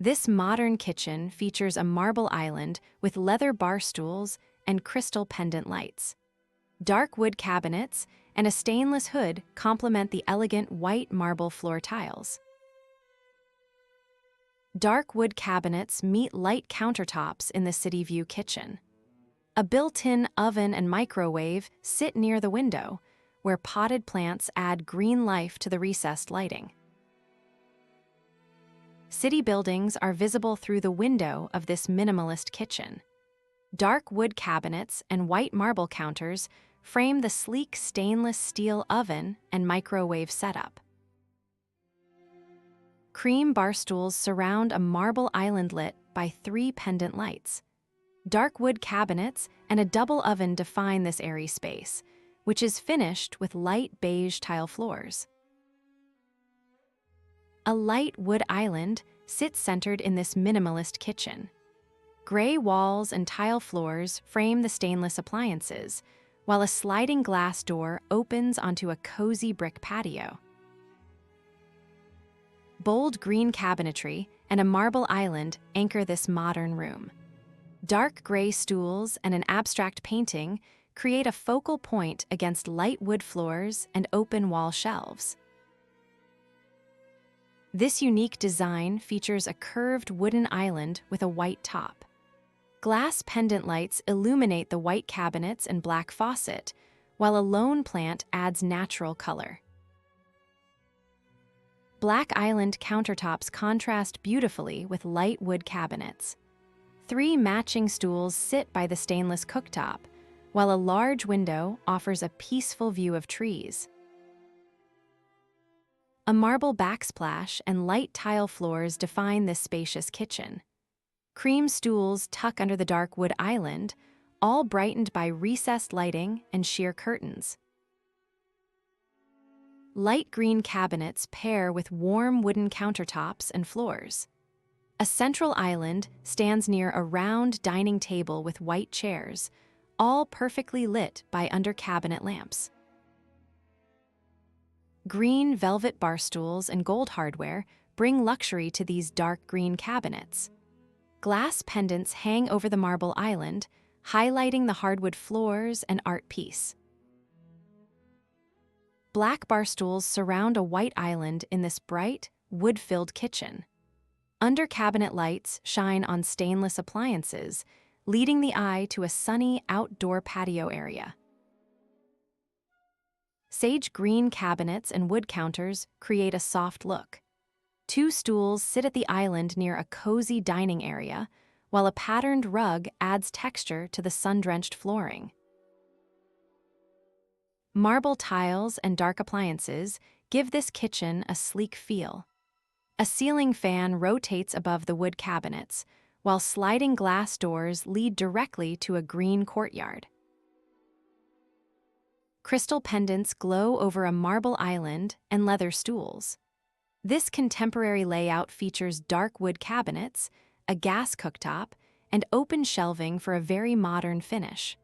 This modern kitchen features a marble island with leather bar stools and crystal pendant lights. Dark wood cabinets and a stainless hood complement the elegant white marble floor tiles. Dark wood cabinets meet light countertops in the city view kitchen. A built-in oven and microwave sit near the window, where potted plants add green life to the recessed lighting. City buildings are visible through the window of this minimalist kitchen. Dark wood cabinets and white marble counters frame the sleek stainless steel oven and microwave setup. Cream bar stools surround a marble island lit by 3 pendant lights. Dark wood cabinets and a double oven define this airy space, which is finished with light beige tile floors. A light wood island sits centered in this minimalist kitchen. Gray walls and tile floors frame the stainless appliances, while a sliding glass door opens onto a cozy brick patio. Bold green cabinetry and a marble island anchor this modern room. Dark gray stools and an abstract painting create a focal point against light wood floors and open wall shelves. This unique design features a curved wooden island with a white top. Glass pendant lights illuminate the white cabinets and black faucet, while a lone plant adds natural color. Black island countertops contrast beautifully with light wood cabinets. 3 matching stools sit by the stainless cooktop, while a large window offers a peaceful view of trees. A marble backsplash and light tile floors define this spacious kitchen. Cream stools tuck under the dark wood island, all brightened by recessed lighting and sheer curtains. Light green cabinets pair with warm wooden countertops and floors. A central island stands near a round dining table with white chairs, all perfectly lit by under-cabinet lamps. Green velvet bar stools and gold hardware bring luxury to these dark green cabinets. Glass pendants hang over the marble island, highlighting the hardwood floors and art piece. Black bar stools surround a white island in this bright, wood-filled kitchen. Under-cabinet lights shine on stainless appliances, leading the eye to a sunny outdoor patio area. Sage green cabinets and wood counters create a soft look. 2 stools sit at the island near a cozy dining area, while a patterned rug adds texture to the sun-drenched flooring. Marble tiles and dark appliances give this kitchen a sleek feel. A ceiling fan rotates above the wood cabinets, while sliding glass doors lead directly to a green courtyard. Crystal pendants glow over a marble island and leather stools. This contemporary layout features dark wood cabinets, a gas cooktop, and open shelving for a very modern finish.